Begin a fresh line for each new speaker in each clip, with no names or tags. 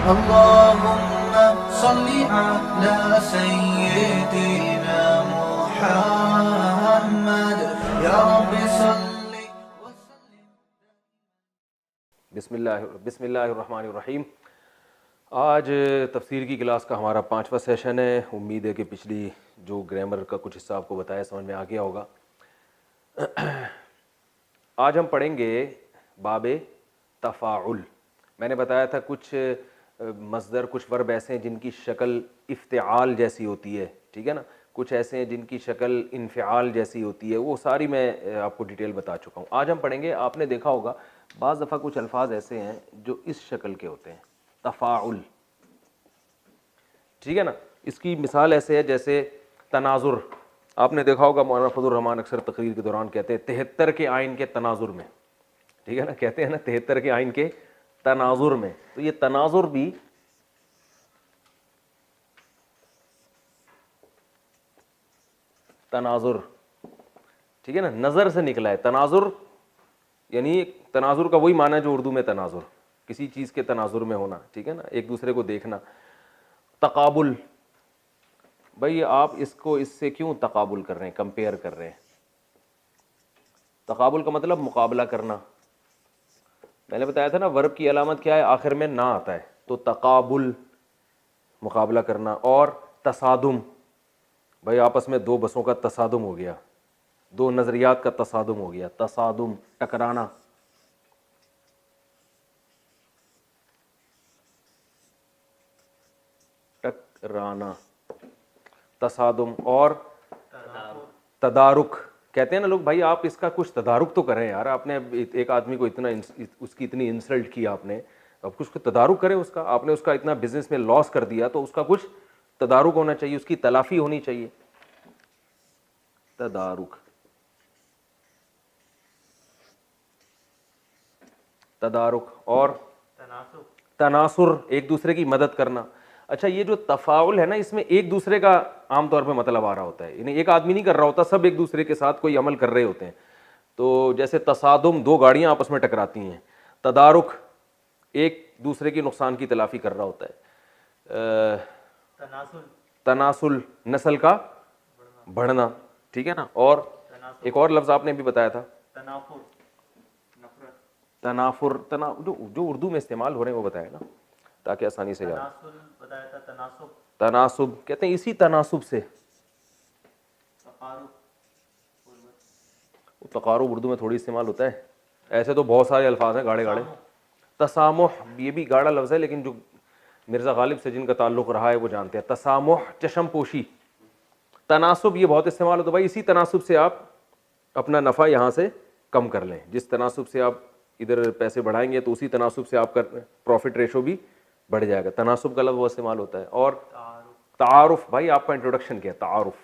اللهم صل على سيدنا محمد يا رب صل وسلم.
بسم اللہ الرحمن الرحیم. آج تفسیر کی کلاس کا ہمارا 5واں سیشن ہے. امید ہے کہ پچھلی جو گرامر کا کچھ حصہ آپ کو بتایا سمجھ میں آ گیا ہوگا. آج ہم پڑھیں گے باب تفاعل. میں نے بتایا تھا کچھ مصدر، کچھ ورب ایسے ہیں جن کی شکل افتعال جیسی ہوتی ہے، ٹھیک ہے نا. کچھ ایسے ہیں جن کی شکل انفعال جیسی ہوتی ہے. وہ ساری میں آپ کو ڈیٹیل بتا چکا ہوں. آج ہم پڑھیں گے، آپ نے دیکھا ہوگا بعض دفعہ کچھ الفاظ ایسے ہیں جو اس شکل کے ہوتے ہیں، تفاعل، ٹھیک ہے نا. اس کی مثال ایسے ہے جیسے تناظر. آپ نے دیکھا ہوگا مولانا فضل الرحمان اکثر تقریر کے دوران کہتے ہیں 73 کے آئین کے تناظر میں، ٹھیک ہے نا، کہتے ہیں نا 73 کے آئین کے تناظر میں. تو یہ تناظر بھی تناظر، ٹھیک ہے نا، نظر سے نکلا ہے. تناظر یعنی تناظر کا وہی معنی ہے جو اردو میں تناظر، کسی چیز کے تناظر میں ہونا، ٹھیک ہے نا، ایک دوسرے کو دیکھنا. تقابل، بھئی آپ اس کو اس سے کیوں تقابل کر رہے ہیں، کمپیئر کر رہے ہیں. تقابل کا مطلب مقابلہ کرنا. میں نے بتایا تھا نا ورب کی علامت کیا ہے، آخر میں نہ آتا ہے. تو تقابل مقابلہ کرنا. اور تصادم، بھئی آپس میں دو بسوں کا تصادم ہو گیا، دو نظریات کا تصادم ہو گیا. تصادم ٹکرانا. ٹکرانا، تصادم. اور تدارک. کہتے ہیں نا لوگ بھائی آپ اس کا کچھ تدارک تو کریں یار، آپ نے ایک آدمی کو اتنا اس کی اتنی انسلٹ کی آپ نے، اب کچھ تدارک کریں اس کا. آپ نے اس کا اتنا بزنس میں لاس کر دیا تو اس کا کچھ تدارک ہونا چاہیے، اس کی تلافی ہونی چاہیے. تدارک، تدارک. اور تناصر، ایک دوسرے کی مدد کرنا. اچھا یہ جو تفاعل ہے نا، اس میں ایک دوسرے کا عام طور پہ مطلب آ رہا ہوتا ہے، یعنی ایک آدمی نہیں کر رہا ہوتا، سب ایک دوسرے کے ساتھ کوئی عمل کر رہے ہوتے ہیں. تو جیسے تصادم، دو گاڑیاں آپس میں ٹکراتی ہیں. تدارک، ایک دوسرے کی نقصان کی تلافی کر رہا ہوتا ہے. تناسل، نسل کا بڑھنا، ٹھیک ہے نا. اور ایک اور لفظ آپ نے بھی بتایا تھا، تنافر. جو اردو میں استعمال ہو رہے ہیں وہ بتائے نا تاکہ آسانی سے یاد. تناسب کہتے ہیں اسی تناسب سے. تقارب اردو میں تھوڑی استعمال ہوتا ہے، ایسے تو بہت سارے الفاظ ہیں گاڑے گاڑے. تسامح، یہ بھی گاڑا لفظ ہے لیکن جو مرزا غالب سے جن کا تعلق رہا ہے وہ جانتے ہیں. تسامح، چشم پوشی. تناسب یہ بہت استعمال ہوتا ہے بھائی، اسی تناسب سے آپ اپنا نفع یہاں سے کم کر لیں. جس تناسب سے آپ ادھر پیسے بڑھائیں گے تو اسی تناسب سے آپ کا پروفٹ ریشو بھی بڑھ جائے گا. تناسب کا لفظ وہ استعمال ہوتا ہے. اور تعارف، بھائی آپ کا انٹروڈکشن کیا ہے، تعارف.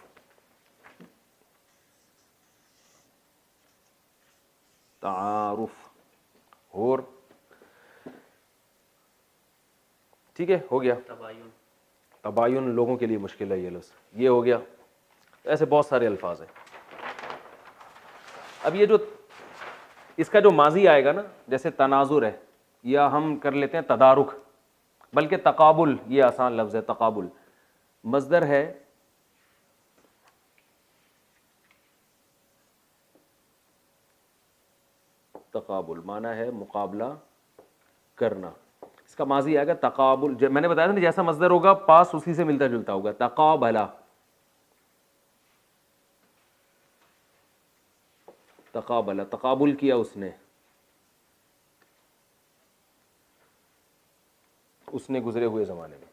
تعارف. اور ٹھیک ہے، ہو گیا. تباین لوگوں کے لیے مشکل ہے یہ لفظ، یہ ہو گیا. ایسے بہت سارے الفاظ ہیں. اب یہ جو اس کا جو ماضی آئے گا نا، جیسے تناظر ہے، یا ہم کر لیتے ہیں تدارک، بلکہ تقابل یہ آسان لفظ ہے. تقابل مصدر ہے تقابل، معنی ہے مقابلہ کرنا. اس کا ماضی آئے گا تقابل. میں نے بتایا تھا نا جیسا مصدر ہوگا پاس اسی سے ملتا جلتا ہوگا. تقابلا، تقابلا، تقابل کیا اس نے، اس نے گزرے ہوئے زمانے میں،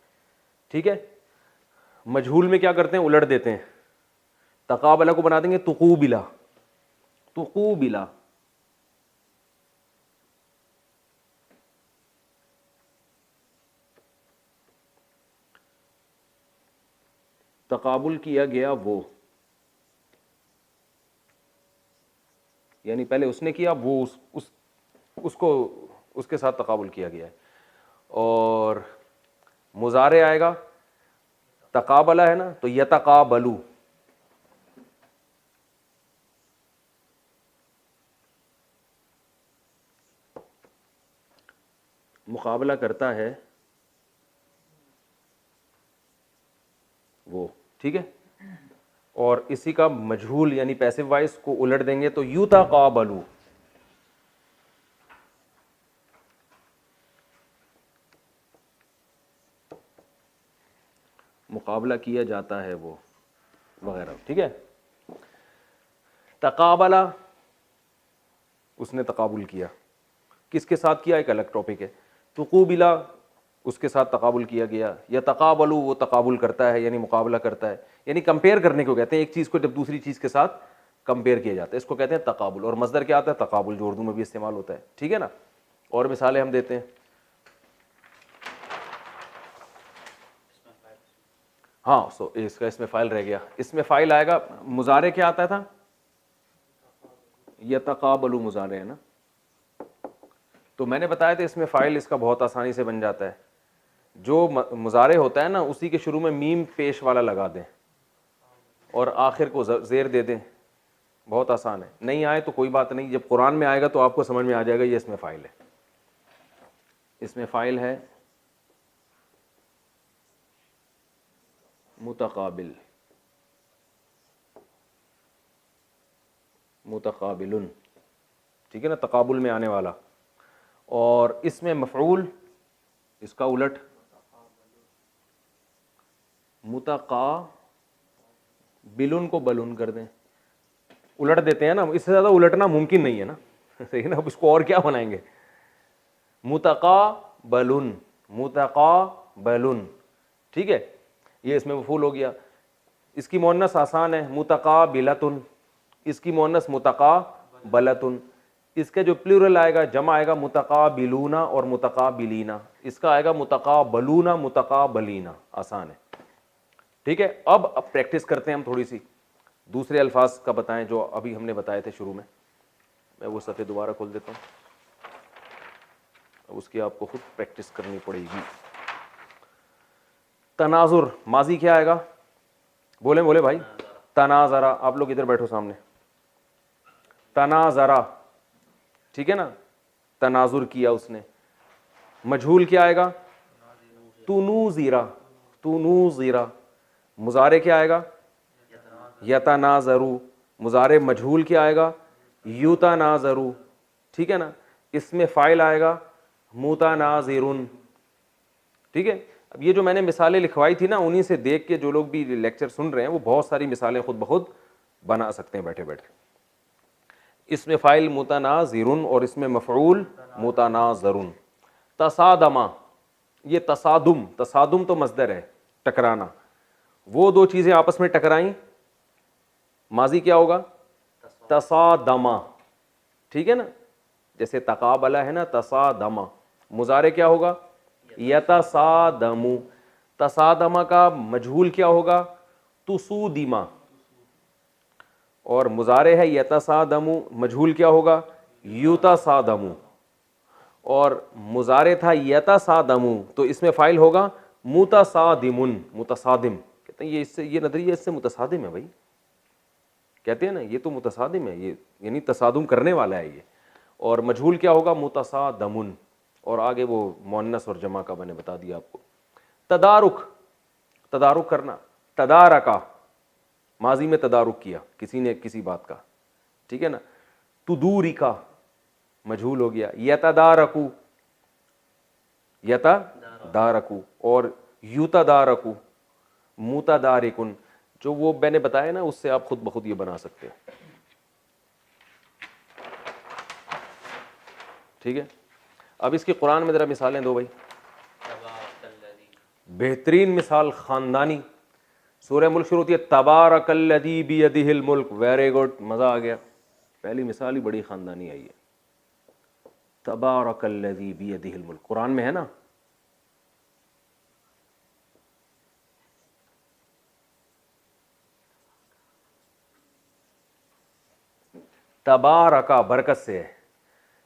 ٹھیک ہے. مجہول میں کیا کرتے ہیں، الٹ دیتے ہیں. تقابلا کو بنا دیں گے تقوبلا. تقوبلا. تقابل کیا گیا وہ، یعنی پہلے اس نے کیا، وہ اس کو اس کے ساتھ تقابل کیا گیا ہے. اور مضارع آئے گا، تقابلہ ہے نا تو یتقابلو. مقابلہ کرتا ہے وہ, ٹھیک ہے. اور اسی کا مجہول یعنی پیسو وائس کو الٹ دیں گے تو یتقابلو. مقابلہ کیا جاتا ہے وہ وغیرہ, ٹھیک ہے. تقابلہ, اس نے تقابل کیا, کس کے ساتھ کیا ایک الگ ٹاپک ہے. تقوبلہ, اس کے ساتھ تقابل کیا گیا. یا تقابلو, وہ تقابل کرتا ہے یعنی مقابلہ کرتا ہے, یعنی کمپیئر کرنے کو کہتے ہیں, ایک چیز کو جب دوسری چیز کے ساتھ کمپیئر کیا جاتا ہے اس کو کہتے ہیں تقابل. اور مصدر کیا آتا ہے؟ تقابل, جو اردو میں بھی استعمال ہوتا ہے, ٹھیک ہے نا. اور مثالیں ہم دیتے ہیں. ہاں اس کا اس میں فائل رہ گیا. اس میں فائل آئے گا, مضارع کیا آتا تھا؟ یتقابلو مضارع ہے نا. تو میں نے بتایا تھا اس میں فائل اس کا بہت آسانی سے بن جاتا ہے. جو مضارع ہوتا ہے نا اسی کے شروع میں میم پیش والا لگا دیں اور آخر کو زیر دے دیں, بہت آسان ہے. نہیں آئے تو کوئی بات نہیں, جب قرآن میں آئے گا تو آپ کو سمجھ میں آ جائے گا یہ اس میں فائل ہے. اس میں فائل ہے متقابل, متقابلن, ٹھیک ہے نا, تقابل میں آنے والا. اور اس میں مفعول, اس کا الٹ متقابلن کو بلن کر دیں, الٹ دیتے ہیں نا, اس سے زیادہ الٹنا ممکن نہیں ہے نا, صحیح نا. اب اس کو اور کیا بنائیں گے؟ متقابلن, متقابلن, ٹھیک ہے. یہ اس میں مفعول ہو گیا. اس کی مؤنث آسان ہے, متقابلتن, اس کی مؤنث متقابلتن. اس کا جو پلورل آئے گا, جمع آئے گا متقابلون اور متقابلین, اس کا آئے گا متقابلون متقابلین, آسان ہے, ٹھیک ہے. اب پریکٹس کرتے ہیں ہم تھوڑی سی, دوسرے الفاظ کا بتائیں جو ابھی ہم نے بتائے تھے شروع میں. میں وہ صفحے دوبارہ کھول دیتا ہوں, اب اس کی آپ کو خود پریکٹس کرنی پڑے گی. تناظر, ماضی کیا آئے گا؟ بولیں بولے بھائی. تناظرا, آپ لوگ ادھر بیٹھو سامنے. تناظرا, ٹھیک ہے نا, تناظر کیا اس نے. مجہول کیا آئے گا؟ تنوزیرا, تنوزیرا. مضارع کیا آئے گا؟ یتناظرو. مضارع مجہول کیا آئے گا؟ یتناظرو, ٹھیک ہے نا. اس میں فاعل آئے گا متناظرن, ٹھیک ہے. اب یہ جو میں نے مثالیں لکھوائی تھی نا, انہی سے دیکھ کے جو لوگ بھی لیکچر سن رہے ہیں وہ بہت ساری مثالیں خود بخود بنا سکتے ہیں بیٹھے بیٹھے. اس میں فاعل متناظرن اور اس میں مفعول متناظرن. تصادما, یہ تصادم, تصادم تو مصدر ہے, ٹکرانا. وہ دو چیزیں آپس میں ٹکرائیں, ماضی کیا ہوگا؟ تصادما, ٹھیک ہے نا. جیسے تقابلہ ہے نا, تصادما. مضارع کیا ہوگا؟ یتصادمو. تصادما کا مجہول کیا ہوگا؟ تسودیما. اور مضارع ہے یتصادمو, مجہول کیا ہوگا؟ یتصادمو. اور مضارع تھا یتصادمو تو اس میں فاعل ہوگا متصادمن, متصادم. کہتے ہیں یہ اس سے, یہ نظریہ اس سے متصادم ہے بھائی, کہتے ہیں نا یہ تو متصادم ہے, یہ یعنی تصادم کرنے والا ہے یہ. اور مجہول کیا ہوگا؟ متصادمن. اور آگے وہ مؤنث اور جمع کا میں نے بتا دیا آپ کو. تدارک, تدارک کرنا. تدارکا, ماضی میں تدارک کیا کسی نے کسی بات کا, ٹھیک ہے نا. تدورکا, مجہول ہو گیا. یتدارکو, یتدارکو. اور یتدارکو, متدارکن. جو وہ میں نے بتایا نا اس سے آپ خود بخود یہ بنا سکتے ہیں, ٹھیک ہے. اب اس کی قرآن میں ذرا مثالیں دو بھائی. بہترین مثال خاندانی, سورہ ملک شروع ہوتی ہے تبارک الذی بیدہ الملک. ویری گڈ, مزہ آ گیا, پہلی مثال ہی بڑی خاندانی آئی ہے. تبارک الذی بیدہ الملک, قرآن میں ہے نا. تبارکا برکت سے ہے.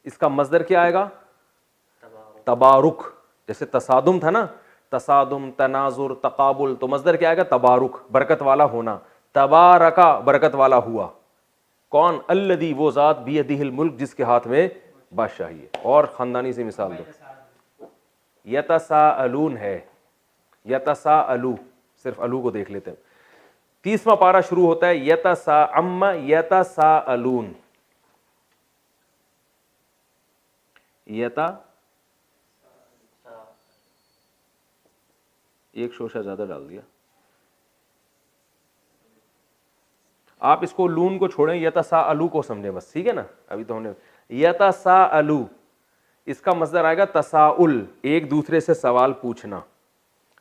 اس کا مصدر کیا آئے گا؟ تبارک. جیسے تصادم تھا نا, تصادم, تناظر, تقابل, تو مصدر کیا آئے گا؟ تبارک, برکت والا ہونا. تبارکا, برکت والا ہوا. کون؟ الذی, وہ ذات, بیدہ الملک, جس کے ہاتھ میں بادشاہی ہے. اور خاندانی سے مثال دو. یتساءلون ہے, یتساءلو, صرف الو کو دیکھ لیتے ہیں. 30واں پارہ شروع ہوتا ہے یتساءم یتساءلون. ایک شوشہ زیادہ ڈال دیا. آپ اس کو لون کو چھوڑیں, یتساءلو کو سمجھیں بس, ٹھیک ہے نا. ابھی تو ہم نے یتساءلو, اس کا مصدر آئے گا تساؤل, ایک دوسرے سے سوال پوچھنا.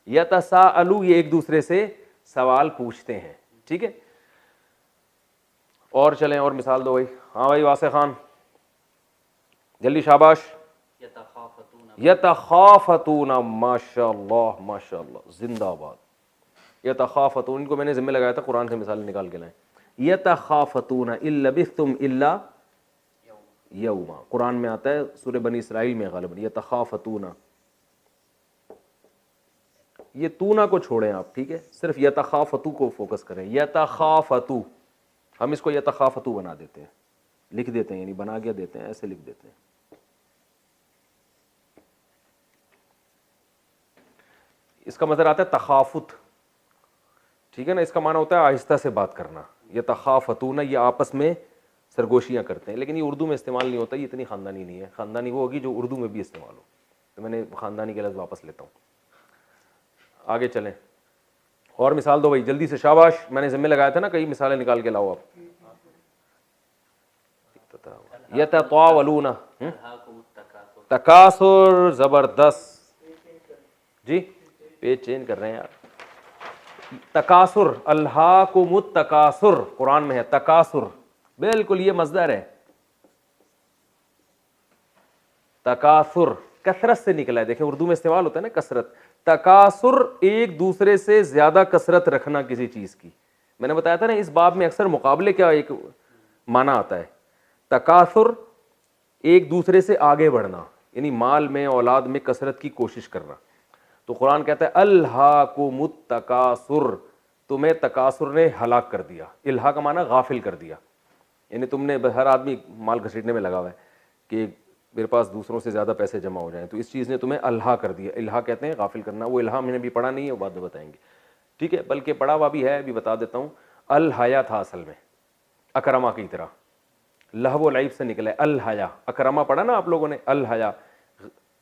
یتساءلو یہ ایک دوسرے سے سوال پوچھتے ہیں, ٹھیک ہے. اور چلیں اور مثال دو بھائی. ہاں بھائی واسع خان جلدی, شاباش. یتخافتون, ماشاء اللہ ماشاء اللہ, زندہ باد. یتخافتون, ان کو میں نے ذمہ لگایا تھا قرآن سے مثال نکال کے لائیں. یتخافتون ان لبثتم الا یوما, قرآن میں آتا ہے سورہ بنی اسرائیل میں غالباً. یتخافتون, یہ تونا کو چھوڑیں آپ, ٹھیک ہے, صرف یتخافتو کو فوکس کریں. یتخافتو, ہم اس کو یتخافتو بنا دیتے ہیں, لکھ دیتے ہیں, یعنی بنا کے دیتے ہیں, ایسے لکھ دیتے ہیں. اس کا مطلب آتا ہے تخافت, ٹھیک ہے نا. اس کا معنی ہوتا ہے آہستہ سے بات کرنا. یتخافتون, یہ آپس میں سرگوشیاں کرتے ہیں, لیکن یہ اردو میں استعمال نہیں ہوتا, یہ اتنی خاندانی نہیں ہے. خاندانی وہ ہوگی جو اردو میں بھی استعمال ہو, تو میں نے خاندانی کے لفظ واپس لیتا ہوں. آگے چلیں, اور مثال دو بھائی جلدی سے, شاباش. میں نے ذمہ لگایا تھا نا, کئی مثالیں نکال کے لاؤ آپ. یتطاولون, تکاثر, زبردست جی, پیج چینج کر رہے ہیں یار. تکاثر, الہاکم التکاثر, قرآن میں ہے تکاثر, بالکل یہ مصدر ہے. تکاثر کثرت سے نکلا ہے, دیکھیں اردو میں استعمال ہوتا ہے نا کثرت. تکاثر ایک دوسرے سے زیادہ کثرت رکھنا کسی چیز کی. میں نے بتایا تھا نا اس باب میں اکثر مقابلے کا ایک معنی آتا ہے. تکاثر ایک دوسرے سے آگے بڑھنا, یعنی مال میں, اولاد میں کثرت کی کوشش کرنا. تو قرآن کہتا ہے الہاکم التکاثر, تمہیں تکاثر نے ہلاک کر دیا. الہا کا معنی غافل کر دیا, یعنی تم نے, ہر آدمی مال گھسیٹنے میں لگا ہوا ہے کہ میرے پاس دوسروں سے زیادہ پیسے جمع ہو جائیں, تو اس چیز نے تمہیں الہا کر دیا. الہا کہتے ہیں غافل کرنا. وہ الہا میں نے بھی پڑھا نہیں ہے, وہ بعد میں بتائیں گے, ٹھیک ہے, بلکہ پڑھا ہوا بھی ہے, ابھی بتا دیتا ہوں. الحیا تھا اصل میں اکرما کی طرح, لہو و لعب سے نکلا ہے الحیا. اکرما پڑھا نا آپ لوگوں نے, الحیا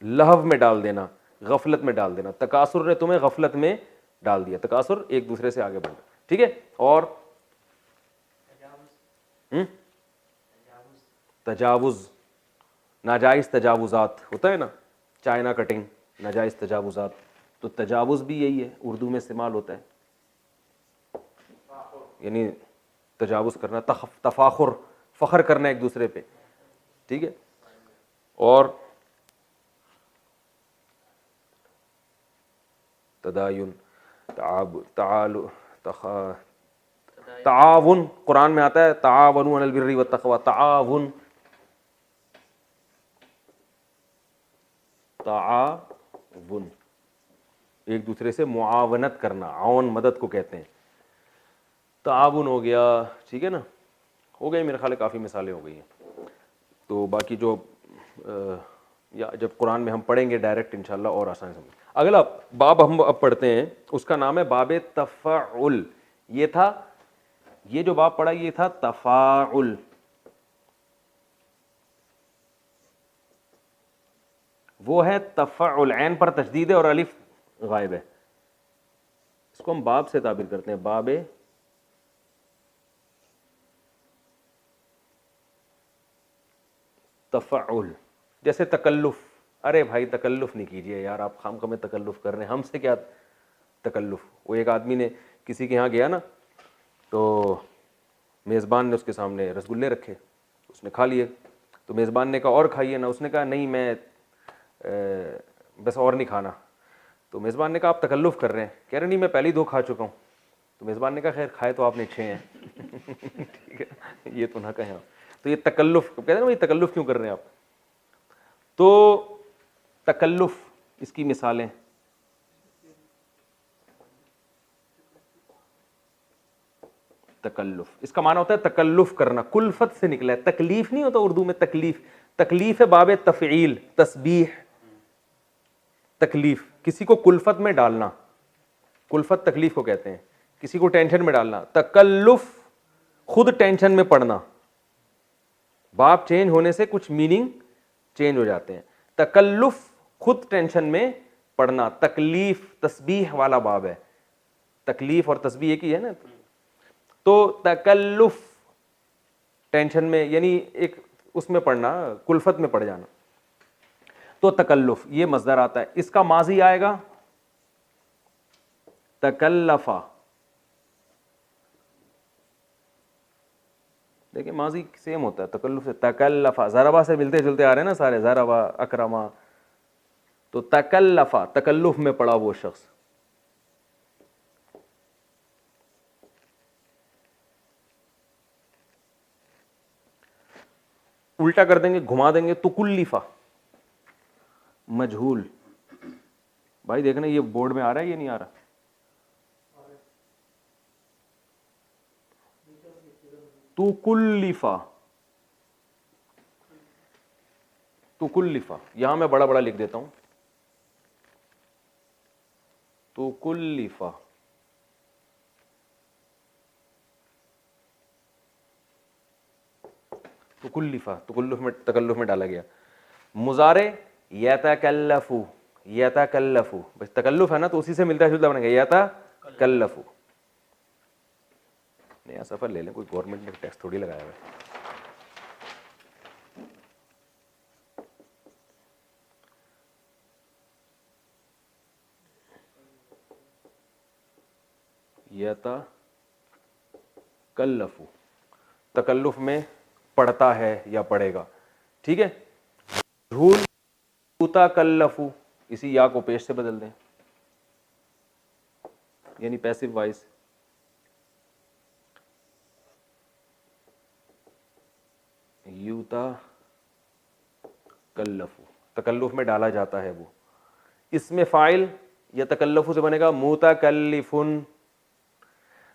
لہو میں ڈال دینا, غفلت میں ڈال دینا. تکاثر نے تمہیں غفلت میں ڈال دیا. تکاثر ایک دوسرے سے آگے بڑھنا, ٹھیک ہے. اور تجاوز, ناجائز تجاوزات ہوتا ہے نا, چائنا کٹنگ, ناجائز تجاوزات. تو تجاوز بھی یہی ہے, اردو میں استعمال ہوتا ہے, یعنی تجاوز کرنا, تفاخر, فخر کرنا ایک دوسرے پہ, ٹھیک ہے. اور تداین, تعاون, قرآن میں آتا ہے تعاونوا علی البر والتقوی. تعاون, تعاون ایک دوسرے سے معاونت کرنا, عون مدد کو کہتے ہیں. تعاون ہو گیا, ٹھیک ہے نا. ہو گئی میرے خیال ہے, کافی مثالیں ہو گئی ہیں. تو باقی جو یا جب قرآن میں ہم پڑھیں گے ڈائریکٹ انشاءاللہ اور آسانی سمجھ. اگلا باب ہم اب پڑھتے ہیں, اس کا نام ہے باب تفاعل. یہ تھا, یہ جو باب پڑھا یہ تھا تفاعل. وہ ہے تفاعل, عین پر تشدید ہے اور الف غائب ہے. اس کو ہم باب سے تعبیر کرتے ہیں, باب تفاعل. جیسے تکلف, ارے بھائی تکلف نہیں کیجیے یار, آپ خام خواہ میں تکلف کر رہے ہیں, ہم سے کیا تکلف. وہ ایک آدمی نے کسی کے یہاں گیا نا, تو میزبان نے اس کے سامنے رسگلے رکھے, اس نے کھا لیے. تو میزبان نے کہا اور کھائیے نا, اس نے کہا نہیں میں بس اور نہیں کھانا. تو میزبان نے کہا آپ تکلف کر رہے ہیں. کہہ رہے نہیں میں پہلے ہی 2 کھا چکا ہوں. تو میزبان نے کہا خیر کھائے تو آپ نے 6 ہیں. ٹھیک ہے, یہ تو نہ کہیں آپ. تو یہ تکلف کہتے ہیں نا, یہ تکلف کیوں کر رہے ہیں آپ. تو تکلف, اس کی مثالیں, تکلف اس کا معنی ہوتا ہے تکلف کرنا, کلفت سے نکلا ہے. تکلیف نہیں ہوتا اردو میں تکلیف, تکلیف ہے باب تفعیل, تسبیح, تکلیف کسی کو کلفت میں ڈالنا. کلفت تکلیف کو کہتے ہیں, کسی کو ٹینشن میں ڈالنا. تکلف خود ٹینشن میں پڑنا, باب چینج ہونے سے کچھ میننگ چینج ہو جاتے ہیں. تکلف خود ٹینشن میں پڑنا. تکلیف تسبیح والا باب ہے, تکلیف اور تسبیح ایک ہی ہے نا. تو تکلف ٹینشن میں یعنی ایک اس میں پڑنا, کلفت میں پڑ جانا. تو تکلف یہ مصدر آتا ہے. اس کا ماضی آئے گا تکلفا. دیکھیں ماضی سیم ہوتا ہے تکلف سے. تکلفا ضربا سے ملتے جلتے آ رہے ہیں نا سارے, ضربا اکرما. تو تکلفا تکلف میں پڑا وہ شخص. الٹا کر دیں گے, گھما دیں گے, تکلفا مجہول. بھائی دیکھنا یہ بورڈ میں آ رہا ہے یہ نہیں آ رہا؟ تکلفا, تکلفا یہاں میں بڑا بڑا لکھ دیتا ہوں. تکلفا تکلفا تکلف میں ڈالا گیا. مضارع یتکلفو, یتکلفو بس تکلف ہے نا تو اسی سے ملتا جلتا بنے گا یتکلفو. نیا سفر لے لیں, کوئی گورنمنٹ نے ٹیکس تھوڑی لگایا ہوا ہے. یتکلفو تکلف میں پڑھتا ہے یا پڑھے گا, ٹھیک ہے. مجہول یتکلفو, اسی یا کو پیش سے بدل دیں یعنی پیسو وائس. یتکلفو تکلف میں ڈالا جاتا ہے وہ. اس میں فاعل یا تکلفو سے بنے گا متکلفن.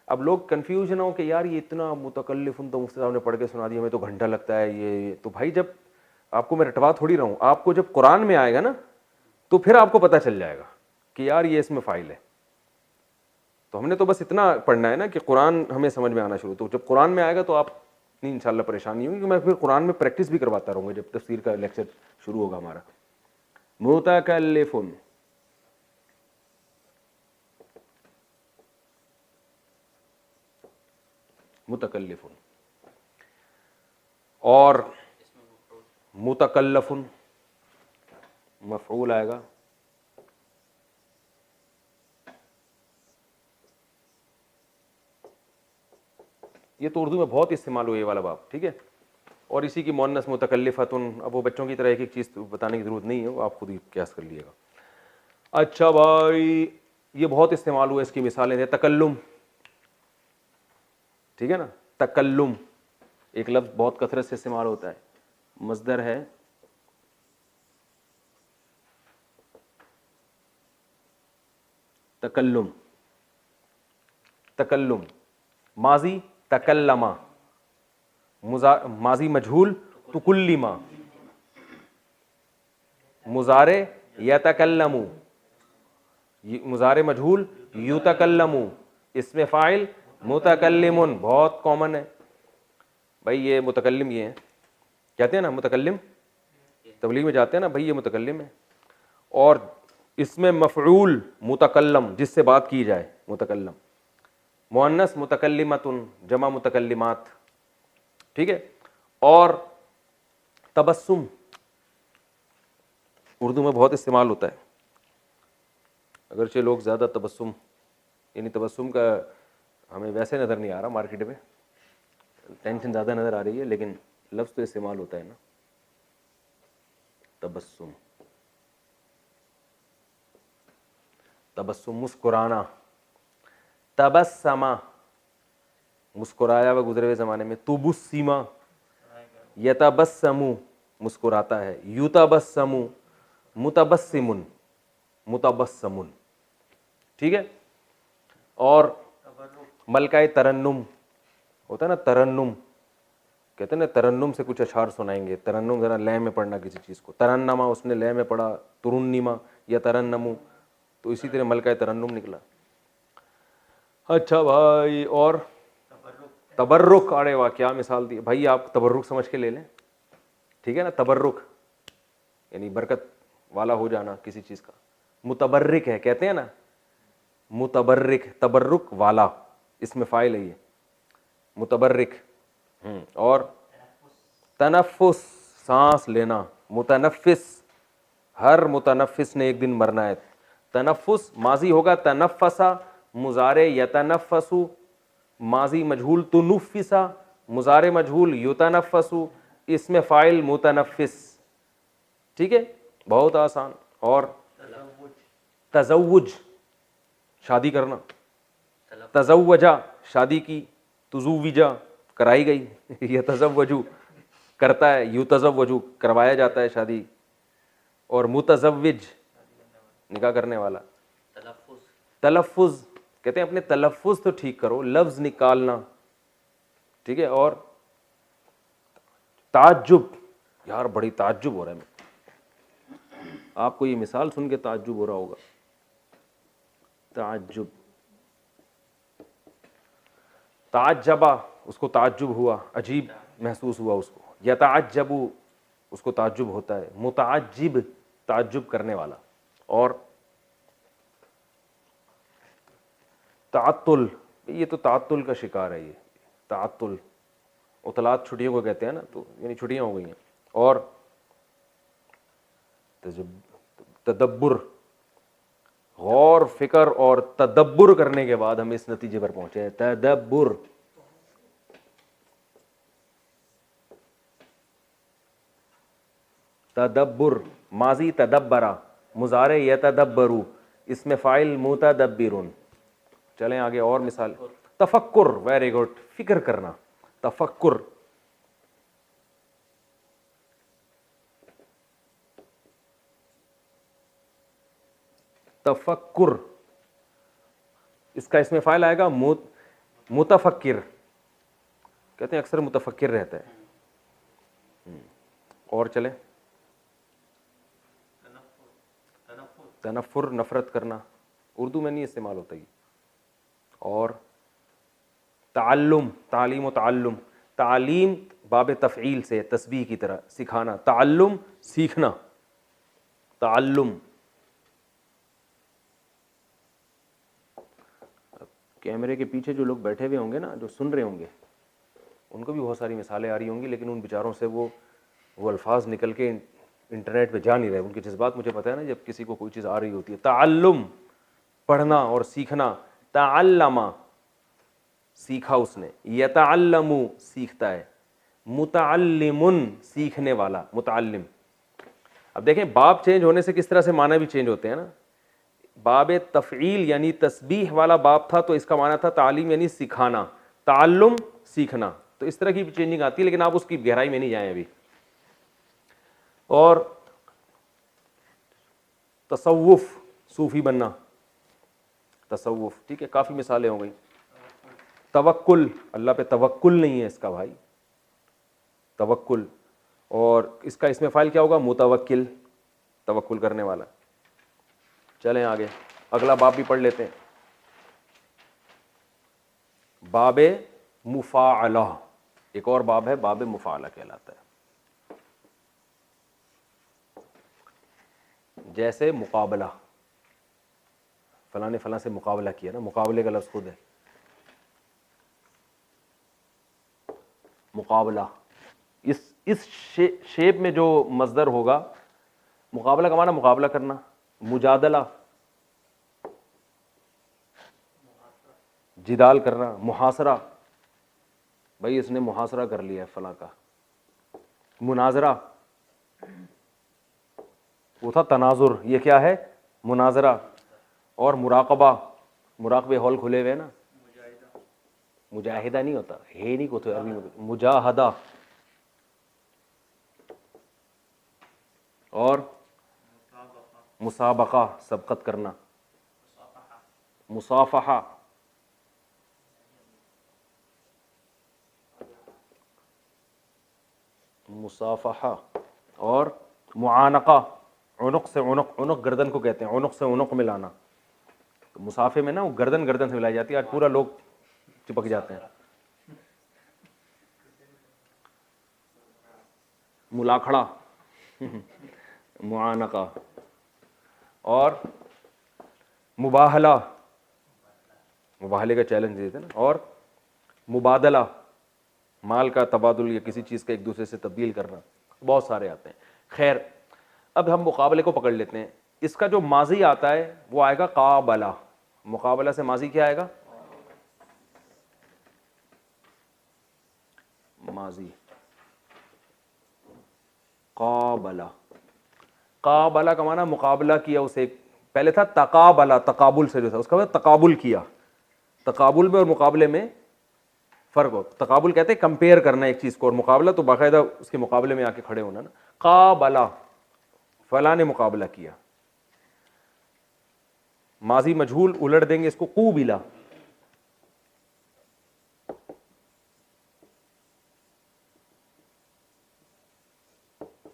اب لوگ کنفیوژن ہو کہ یار یہ اتنا متکلفن تو مفتی صاحب نے پڑھ کے سنا دیا, ہمیں تو گھنٹہ لگتا ہے یہ. تو بھائی جب آپ کو میں رٹوا تھوڑی رہا ہوں, آپ کو جب قرآن میں آئے گا نا تو پھر آپ کو پتہ چل جائے گا کہ یار یہ اس میں فاعل ہے. تو ہم نے تو بس اتنا پڑھنا ہے نا کہ قرآن ہمیں سمجھ میں آنا شروع. تو جب قرآن میں آئے گا تو آپ نہیں انشاءاللہ پریشان نہیں ہوں گی, میں پھر قرآن میں پریکٹس بھی کرواتا رہوں گا جب تفسیر کا لیکچر شروع ہوگا ہمارا. متکلفن متکلفن. اور متکلفن مفعول آئے گا. یہ تو اردو میں بہت استعمال ہوئی یہ والا باب, ٹھیک ہے. اور اسی کی مؤنث متکلفتن. اب وہ بچوں کی طرح ایک ایک چیز بتانے کی ضرورت نہیں ہے, وہ آپ خود ہی قیاس کر لیے گا. اچھا بھائی یہ بہت استعمال ہوا, اس کی مثالیں ہیں. تکلم, ٹھیک ہے نا. تکلم ایک لفظ بہت کثرت سے استعمال ہوتا ہے, مصدر ہے تکلم. تکلم ماضی تکلما, ماضی مجہول تکلما, مضارع یتکلمو, مضارع مجہول یتکلمو, اس میں فاعل متکلمن. بہت کامن ہے بھائی یہ متکلم, یہ ہے کہتے ہیں نا متکلم, تبلیغ میں جاتے ہیں نا بھائی یہ متکلم ہے. اور اس میں مفعول متکلم, جس سے بات کی جائے, متکلم. مؤنث متکلمتن, جمع متکلمات, ٹھیک ہے. اور تبسم اردو میں بہت استعمال ہوتا ہے, اگرچہ لوگ زیادہ تبسم یعنی تبسم کا ہمیں ویسے نظر نہیں آ رہا مارکیٹ میں, ٹینشن زیادہ نظر آ رہی ہے, لیکن لفظ تو استعمال ہوتا ہے نا تبسم. تبسم مسکرانا, تبسما مسکرایا ہوا گزرے ہوئے زمانے میں. تبسما یتبسمو مسکراتا ہے. یتبسمو متبسمن, متبسمن, ٹھیک ہے. اور ملکہ ترنم ہوتا ہے نا, ترنم کہتے ہیں نا ترنم سے کچھ اشعار سنائیں گے. ترنم ذرا لے میں پڑھنا کسی چیز کو, ترنما اس نے لے میں پڑھا, ترنما یا ترنمو, تو اسی طرح ملکہ ترنم نکلا. اچھا بھائی، اور تبرک، ارے واہ کیا مثال دی بھائی، آپ تبرک سمجھ کے لے لیں، ٹھیک ہے نا، تبرک یعنی برکت والا ہو جانا کسی چیز کا. متبرک ہے کہتے ہیں نا، متبرک، تبرک والا، اس میں فاعل ہے یہ متبرک. اور تنفس، سانس لینا، متنفس، ہر متنفس نے ایک دن مرنا ہے. تنفس ماضی ہوگا تنفسا، مضارع یتنفس، ماضی مجہول تنفسا، مضارع مجہول یتنفس، اس میں فاعل متنفس. ٹھیک ہے، بہت آسان. اور تزوج، شادی کرنا، تزوجا شادی کی، تزوجا کرائی گئی، یتزوجو کرتا ہے، یتزوجو کروایا جاتا ہے شادی. اور متزوج نکاح کرنے والا. تلفظ کہتے ہیں اپنے تلفظ تو ٹھیک کرو، لفظ نکالنا. ٹھیک ہے. اور تعجب، یار بڑی تعجب ہو رہا ہے، آپ کو یہ مثال سن کے تعجب ہو رہا ہوگا. تعجب، تعجبا اس کو تعجب ہوا، عجیب محسوس ہوا اس کو. یتعجب اس کو تعجب ہوتا ہے. متعجب تعجب کرنے والا. اور تعطل، یہ تو تعطل کا شکار ہے، یہ تعطل، عطلات چھٹیوں کو کہتے ہیں نا، تو یعنی چھٹیاں ہو گئی ہیں. اور تدبر، غور فکر اور تدبر کرنے کے بعد ہم اس نتیجے پر پہنچے ہیں. تدبر، تدبر ماضی تدبرا، مضارع یتدبرو، اس میں فاعل متدبرون. چلیں آگے اور مثال. تفکر، ویری گڈ، فکر کرنا، تفکر. تفکر اس کا اس میں فاعل آئے گا متفکر، کہتے ہیں اکثر متفکر رہتا ہے. اور چلیں، تنفر نفرت کرنا، اردو میں نہیں استعمال ہوتا یہ. اور تعلم، تعلیم و تعلم، تعلیم باب تفعیل سے تسبیح کی طرح سکھانا، تعلم سیکھنا، تعلم. کیمرے کے پیچھے جو لوگ بیٹھے ہوئے ہوں گے نا، جو سن رہے ہوں گے، ان کو بھی بہت ساری مثالیں آ رہی ہوں گی، لیکن ان بیچاروں سے وہ الفاظ نکل کے انٹرنیٹ پہ جا نہیں رہے. ان کے جذبات مجھے پتہ ہے نا، جب کسی کو کوئی چیز آ رہی ہوتی ہے. تعلم پڑھنا اور سیکھنا، تعلم سیکھا اس نے، یتعلم سیکھتا ہے، متعلم سیکھنے والا، متعلم. اب دیکھیں باب چینج ہونے سے کس طرح سے معنی بھی چینج ہوتے ہیں نا. باب تفعیل یعنی تسبیح والا باب تھا تو اس کا معنی تھا تعلیم یعنی سکھانا، تعلم سیکھنا. تو اس طرح کی بھی چینجنگ آتی ہے، لیکن آپ اس کی گہرائی میں نہیں جائیں ابھی. اور تصوف، صوفی بننا، تصوف. ٹھیک ہے، کافی مثالیں ہو گئی. توکل، اللہ پہ توکل نہیں ہے اس کا بھائی، توکل. اور اس کا اس میں فاعل کیا ہوگا؟ متوکل، توکل کرنے والا. چلیں آگے، اگلا باب بھی پڑھ لیتے ہیں. باب مفاعلہ، ایک اور باب ہے، باب مفاعلہ کہلاتا ہے. جیسے مقابلہ، فلاں نے فلاں سے مقابلہ کیا نا، مقابلے کا لفظ خود ہے مقابلہ. اس شیپ میں جو مصدر ہوگا، مقابلہ کا معنی مقابلہ کرنا، مجادلہ جدال کرنا، محاصرہ، بھائی اس نے محاصرہ کر لیا ہے فلاں کا. مناظرہ وہ تھا تناظر، یہ کیا ہے؟ مناظرہ. اور مراقبہ، مراقبے ہال کھلے ہوئے نا، مجاہدہ نہیں ہوتا ہے، نہیں کو تو عربی میں مجاہدہ. اور مسابقہ سبقت کرنا، مصافحہ، مصافحہ. اور معانقہ، عنق سے عنق، عنق گردن کو کہتے ہیں، عنق سے عنق ملانا. تو مسافے میں نا وہ گردن گردن سے ملائی جاتی ہے, آج پورا لوگ چپک جاتے ہیں. ملاکھڑا, معانقہ, اور مباہلہ, مباہلے کا چیلنج دیتے ہیں نا, اور مبادلہ, مال کا تبادل یا کسی چیز کا ایک دوسرے سے تبدیل کرنا, بہت سارے آتے ہیں. خیر اب ہم مقابلے کو پکڑ لیتے ہیں. اس کا جو ماضی آتا ہے وہ آئے گا قابلہ. مقابلہ سے ماضی کیا آئے گا؟ ماضی قابلہ. قابلہ کا معنی مقابلہ کیا اسے. پہلے تھا تقابلہ, تقابل سے جو تھا اس کا مطلب تقابل کیا. تقابل میں اور مقابلے میں فرق ہو. تقابل کہتے ہیں کمپیئر کرنا ایک چیز کو, اور مقابلہ تو باقاعدہ اس کے مقابلے میں آ کے کھڑے ہونا نا. قابلہ, فلاں نے مقابلہ کیا. ماضی مجہول الٹ دیں گے اس کو قوبلہ.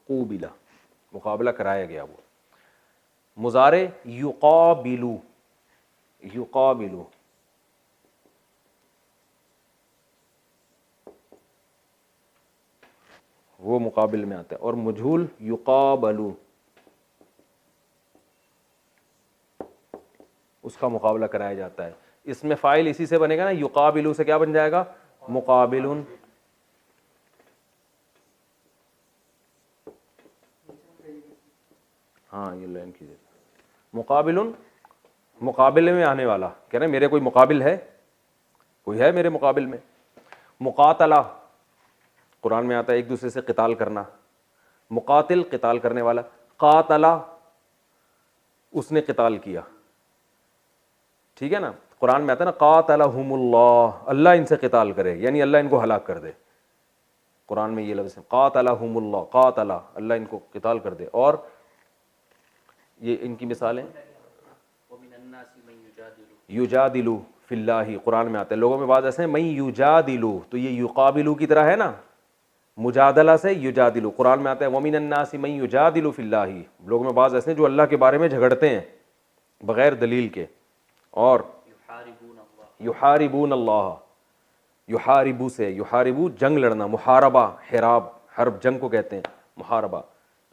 قوبلہ, مقابلہ کرایا گیا. وہ مضارع یقابلو, یقابلو, وہ مقابل میں آتا ہے. اور مجہول یقابلو, اس کا مقابلہ کرایا جاتا ہے. اس میں فاعل اسی سے بنے گا نا, یقابلو سے کیا بن جائے گا؟ مقابلن. ہاں یہ لائن کیجیے. مقابلن, مقابلے میں آنے والا. کہہ رہے ہیں میرے کوئی مقابل ہے, کوئی ہے میرے مقابل میں. مقاتلہ, قرآن میں آتا ہے ایک دوسرے سے قتال کرنا. مقاتل, قتال کرنے والا. قاتلہ, اس نے قتال کیا. ٹھیک ہے نا. قرآن میں آتا ہے نا قاتلہم اللہ, اللہ ان سے قتال کرے, یعنی اللہ ان کو ہلاک کر دے. قرآن میں یہ لفظ ہے قاتلہم اللہ, قاتلہ, اللہ ان کو قتال کر دے. اور یہ ان کی مثالیں یجادلو فی اللہ, قرآن میں آتا ہے. لوگوں میں بعض ایسے ہیں من یجادلو, تو یہ یقابلو کی طرح ہے نا, مجادلہ سے یجادلو. قرآن میں آتا ہے ومن الناس من یجادل فی اللہ, لوگوں میں بعض ایسے ہیں جو اللہ کے بارے میں جھگڑتے ہیں بغیر دلیل کے. اور یحاربون اللہ, یحاربو سے, یحاربو جنگ لڑنا, محاربہ, حراب, حرب جنگ کو کہتے ہیں, محاربہ.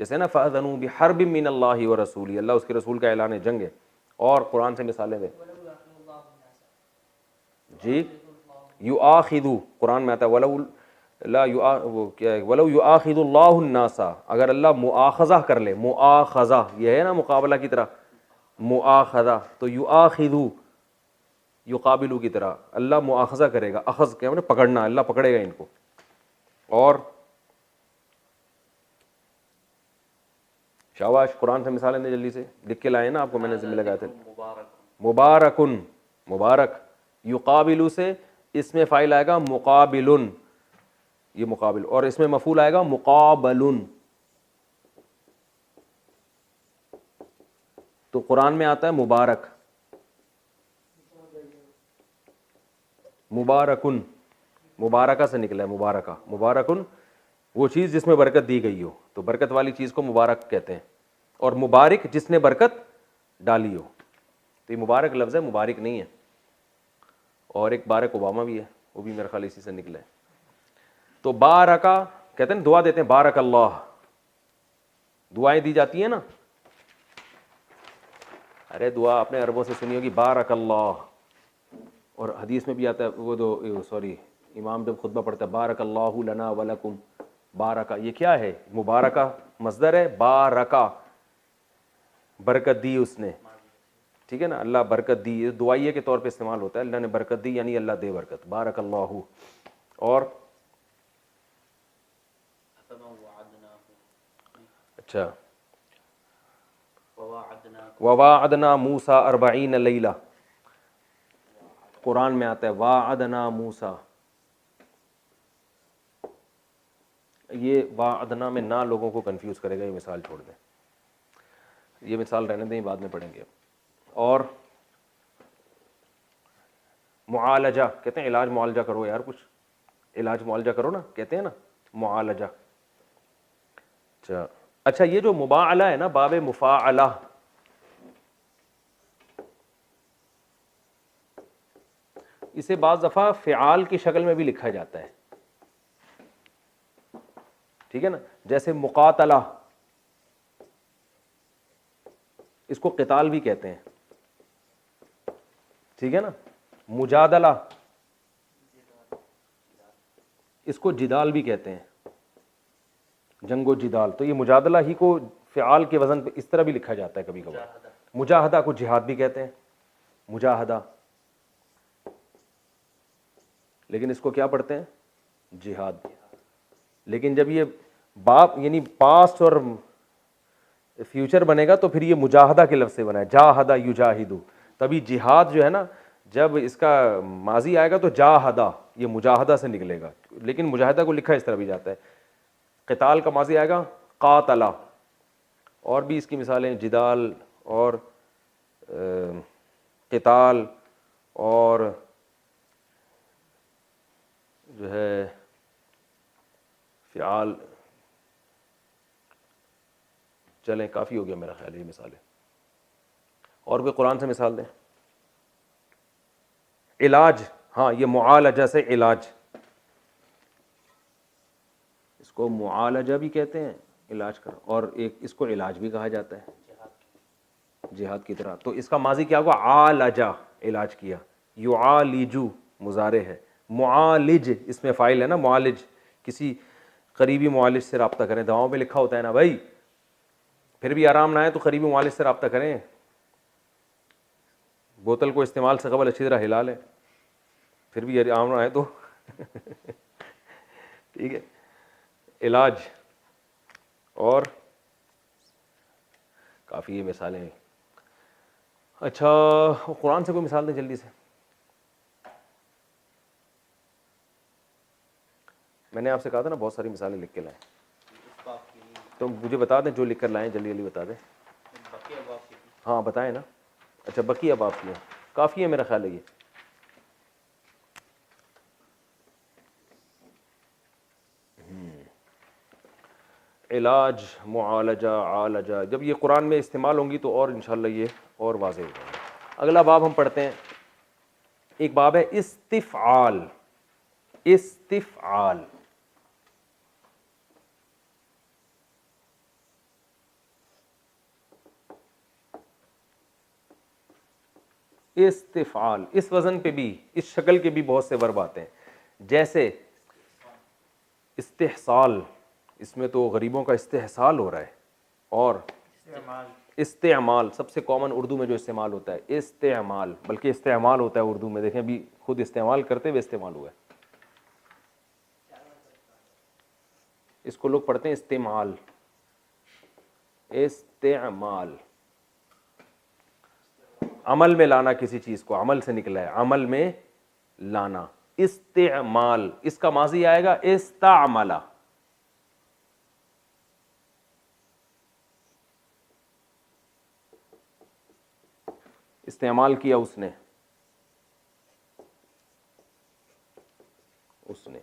جیسے نا فأذنوا بحرب من اللہ ورسولہ, اللہ اس کے رسول کا اعلان جنگ ہے. اور قرآن سے مثالیں دیں جی. یؤاخذو, قرآن میں آتا ہے ولو لا وہ کیا ہے, ولو یؤاخذ اللہ الناس, اگر اللہ مؤاخذہ کر لے. مؤاخذہ یہ ہے نا مقابلہ کی طرح, مؤاخذہ. تو یؤاخذو, یقابلو کی طرح اللہ مؤاخذہ کرے گا. اخذ کیا ہے پکڑنا, اللہ پکڑے گا ان کو. اور شاباش, قرآن سے مثالیں دیں جلدی سے, لکھ کے لائے نا آپ کو, میں نے ذمہ لگایا تھا. مبارکن, مبارک. یقابلو سے اس میں فاعل آئے گا مقابلن, یہ مقابل. اور اس میں مفعول آئے گا مقابلن. تو قرآن میں آتا ہے مبارک, مبارکن, مبارکہ سے نکلا ہے مبارکہ. مبارکن وہ چیز جس میں برکت دی گئی ہو, تو برکت والی چیز کو مبارک کہتے ہیں. اور مبارک جس نے برکت ڈالی ہو. تو یہ مبارک لفظ ہے, مبارک نہیں ہے. اور ایک بارک اوباما بھی ہے, وہ بھی میرے خیال اسی سے نکلا ہے. تو بارکا کہتے ہیں دعا دیتے ہیں, بارک اللہ, دعائیں دی جاتی ہیں نا. ارے دعا آپ نے عربوں سے سنی ہوگی, بارک اللہ. اور حدیث میں بھی آتا ہے, وہ دو سوری امام جب خطبہ پڑھتا ہے بارک اللہ لنا ولکم, بارکا یہ کیا ہے؟ مبارکہ مصدر ہے, بارکا برکت دی اس نے. ٹھیک ہے نا, اللہ برکت دی, یہ دعائیے کے طور پہ استعمال ہوتا ہے. اللہ نے برکت دی یعنی اللہ دے برکت, بارک اللہ. اور اچھا وواعدنا موسیٰ 40 لیلہ, قرآن میں آتا ہے واعدنا موسیٰ. یہ واعدنا میں نہ لوگوں کو کنفیوز کرے گا, یہ مثال چھوڑ دیں, یہ مثال رہنے دیں, بعد میں پڑھیں گے. اور معالجہ کہتے ہیں, علاج معالجہ کرو یار, کچھ علاج معالجہ کرو نا, کہتے ہیں نا معالجہ. اچھا یہ جو مباعلہ ہے نا, باب مفاعلہ, اسے بعض دفعہ فعال کی شکل میں بھی لکھا جاتا ہے, ٹھیک ہے نا, جیسے مقاتلہ, اس کو قتال بھی کہتے ہیں, ٹھیک ہے نا. مجادلہ, اس کو جدال بھی کہتے ہیں, جنگ و جدال. تو یہ مجادلہ ہی کو فعال کے وزن پہ اس طرح بھی لکھا جاتا ہے کبھی کبھار. مجاہدہ کو جہاد بھی کہتے ہیں, مجاہدہ, لیکن اس کو کیا پڑھتے ہیں, جہاد. لیکن جب یہ باپ یعنی پاسٹ اور فیوچر بنے گا تو پھر یہ مجاہدہ کے لفظ سے بنا ہے, جاہدہ یجاہدو. تبھی جہاد جو ہے نا, جب اس کا ماضی آئے گا تو جاہدہ, یہ مجاہدہ سے نکلے گا, لیکن مجاہدہ کو لکھا اس طرح بھی جاتا ہے. قتال کا ماضی آئے گا قاتلہ. اور بھی اس کی مثالیں جدال اور قتال اور جو ہے فعال. چلیں کافی ہو گیا میرا خیال یہ مثالیں, اور کوئی قرآن سے مثال دیں. علاج, ہاں یہ معالجہ سے علاج, اس کو معالجہ بھی کہتے ہیں, علاج کا, اور ایک اس کو علاج بھی کہا جاتا ہے جہاد کی طرح. تو اس کا ماضی کیا ہوگا, عالجہ, علاج کیا. یعالجو مضارع ہے, معالج اس میں فاعل ہے نا, معالج. کسی قریبی معالج سے رابطہ کریں, دواؤں پہ لکھا ہوتا ہے نا بھائی, پھر بھی آرام نہ آئے تو قریبی معالج سے رابطہ کریں. بوتل کو استعمال سے قبل اچھی طرح ہلا لیں, پھر بھی آرام نہ آئے تو ٹھیک ہے. علاج اور کافی یہ مثالیں ہیں. اچھا قرآن سے کوئی مثال دیں جلدی سے. میں نے آپ سے کہا تھا نا بہت ساری مثالیں لکھ کے لائیں, تو مجھے بتا دیں جو لکھ کر لائیں, جلدی جلدی بتا دیں. ہاں بتائیں نا. اچھا بقیہ باب کی ہیں, کافی ہے میرا خیال ہے یہ. علاج, معالجہ, عالجہ, جب یہ قرآن میں استعمال ہوں گی تو اور انشاءاللہ یہ اور واضح ہو جائے گا. اگلا باب ہم پڑھتے ہیں, ایک باب ہے استفعال. استفعال, استفعال, اس وزن پہ بھی, اس شکل کے بھی بہت سے ورب آتے ہیں, جیسے استحصال, اس میں تو غریبوں کا استحصال ہو رہا ہے. اور استعمال, سب سے کامن اردو میں جو استعمال ہوتا ہے استعمال, بلکہ استعمال ہوتا ہے اردو میں, دیکھیں ابھی خود استعمال کرتے ہوئے استعمال ہوا ہے. اس کو لوگ پڑھتے ہیں استعمال. استعمال, عمل میں لانا کسی چیز کو, عمل سے نکلا ہے, عمل میں لانا. استعمال, اس کا ماضی آئے گا استعملا. استعمال کیا اس نے, اس نے.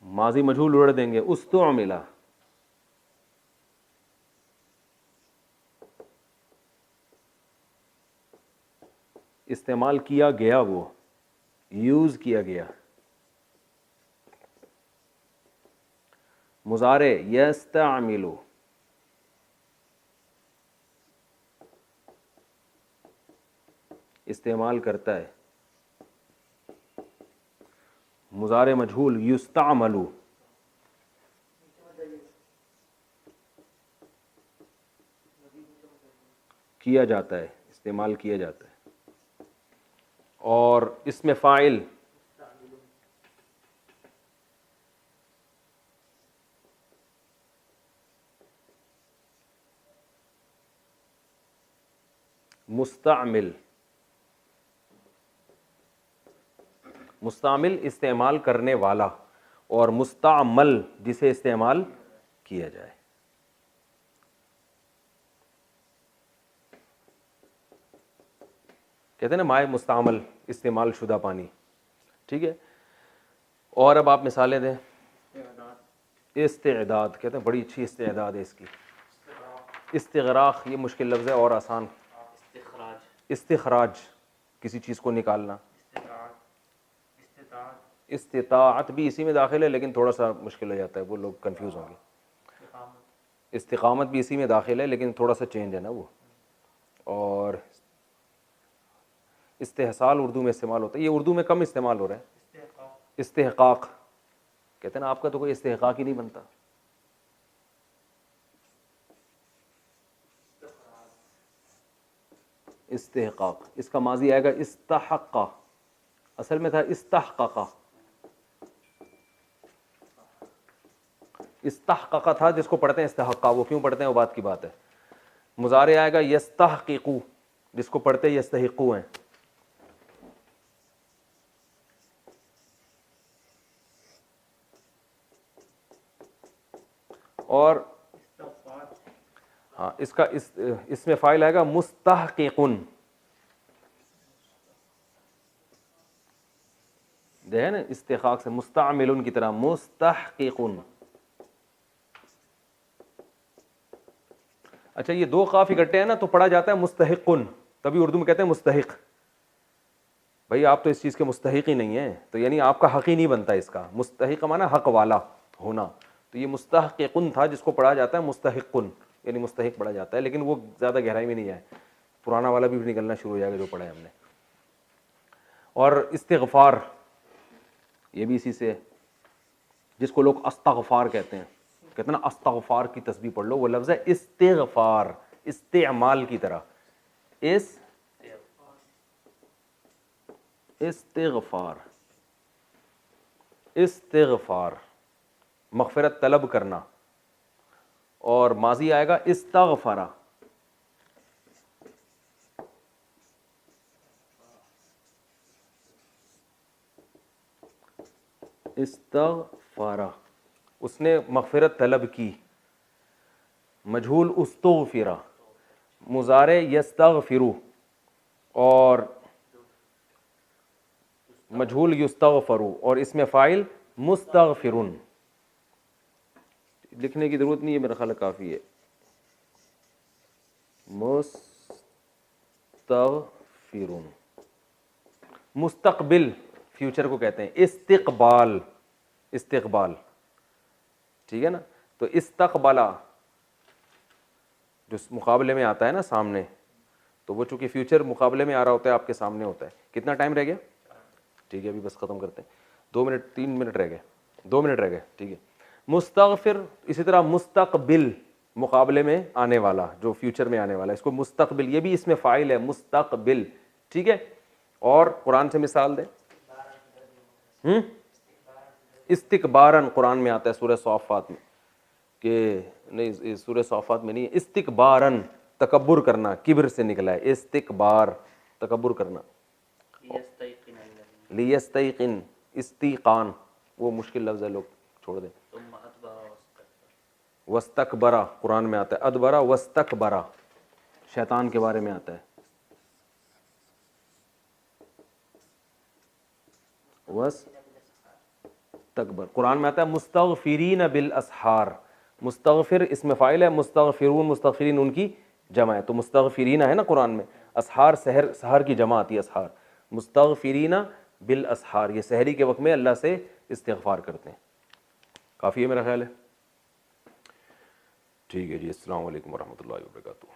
ماضی مجہول اڑ دیں گے, استعملا. استعمال کیا گیا, وہ یوز کیا گیا. مضارع یستعمل, استعمال کرتا ہے. مضارع مجہول یستعمل, کیا جاتا ہے, استعمال کیا جاتا ہے. اور اس میں فاعل مستعمل. مستعمل استعمال کرنے والا, اور مستعمل جسے استعمال کیا جائے. کہتے ہیں نا مائع مستعمل, استعمال شدہ پانی, ٹھیک ہے. اور اب آپ مثالیں دیں. استعداد, کہتے ہیں بڑی اچھی استعداد ہے اس کی. استغراق, یہ مشکل لفظ ہے اور آسان. استخراج, کسی چیز کو نکالنا. استطاعت بھی اسی میں داخل ہے لیکن تھوڑا سا مشکل ہو جاتا ہے, وہ لوگ کنفیوز ہوں گے. استقامت بھی اسی میں داخل ہے لیکن تھوڑا سا چینج ہے نا وہ. اور استحصال اردو میں استعمال ہوتا ہے, یہ اردو میں کم استعمال ہو رہا ہے. استحقاق کہتے ہیں نا, آپ کا تو کوئی استحقاق ہی نہیں بنتا. استحقاق, اس کا ماضی آئے گا استحقا, اصل میں تھا استحققا. استحققا تھا جس کو پڑھتے ہیں استحقا, وہ کیوں پڑھتے ہیں وہ بات کی بات ہے. مضارع آئے گا یستحققو, جس کو پڑھتے یستحقو ہیں. اور ہاں اس کا اس میں فاعل آئے گا مستحققن. دیکھیں نا استحقاق سے مستعمل کی طرح مستحققن. اچھا یہ دو قاف اکٹھے ہیں نا تو پڑھا جاتا ہے مستحقن, تبھی اردو میں کہتے ہیں مستحق. بھائی آپ تو اس چیز کے مستحق ہی نہیں ہیں, تو یعنی آپ کا حق ہی نہیں بنتا اس کا. مستحق معنی حق والا ہونا, تو یہ مستحققن تھا جس کو پڑھا جاتا ہے مستحقن, یعنی مستحق پڑھا جاتا ہے, لیکن وہ زیادہ گہرائی میں نہیں ہے, پرانا والا بھی نکلنا شروع ہو جائے گا جو پڑھا ہے ہم نے. اور استغفار یہ بھی اسی سے ہے, جس کو لوگ استغفار کہتے ہیں. کہتے ہیں نا استغفار کی تسبیح پڑھ لو, وہ لفظ ہے استغفار, استعمال کی طرح. استغفار, استغفار مغفرت طلب کرنا. اور ماضی آئے گا استغفرا. استغفرا, اس نے مغفرت طلب کی. مجہول استغفرا, مضارع یستغفرو, اور مجہول یستغفرو, اور اس میں فاعل مستغفرن. لکھنے کی ضرورت نہیں ہے, میرا خیال کافی ہے. مستغفرن. مستقبل فیوچر کو کہتے ہیں استقبال. استقبال ٹھیک ہے نا. تو استقبلا جو مقابلے میں آتا ہے نا سامنے, تو وہ چونکہ فیوچر مقابلے میں آ رہا ہوتا ہے, آپ کے سامنے ہوتا ہے. کتنا ٹائم رہ گیا؟ ٹھیک ہے ابھی بس ختم کرتے ہیں, 2 منٹ 3 منٹ رہ گئے, 2 منٹ رہ گئے. ٹھیک ہے. مستغفر اسی طرح مستقبل مقابلے میں آنے والا, جو فیوچر میں آنے والا, اس کو مستقبل, یہ بھی اس میں فاعل ہے مستقبل. ٹھیک ہے. اور قرآن سے مثال دیں. استکبارن قرآن میں آتا ہے سورہ صافات میں, کہ نہیں سورہ صافات میں نہیں ہے, استکبارن تکبر کرنا, کبر سے نکلا ہے استکبار, تکبر کرنا. لیستیقن, استیقان وہ مشکل لفظ ہے, لوگ چھوڑ دیں. وستکبرا قرآن میں آتا ہے, ادبرا وستکبرا شیطان کے بارے میں آتا ہے. وستکبر قرآن میں آتا ہے مستغفرین بالاسحار. مستغفر اس میں فاعل ہے, مستغفرون مستغفرین ان کی جمع ہے, تو مستغفرین ہے نا قرآن میں. اسحار سحر کی جمع آتی ہے اسحار. مستغفرین بالاسحار, یہ سحری کے وقت میں اللہ سے استغفار کرتے ہیں. کافی ہے میرا خیال ہے. ٹھیک ہے جی, السلام علیکم ورحمۃ اللہ وبرکاتہ.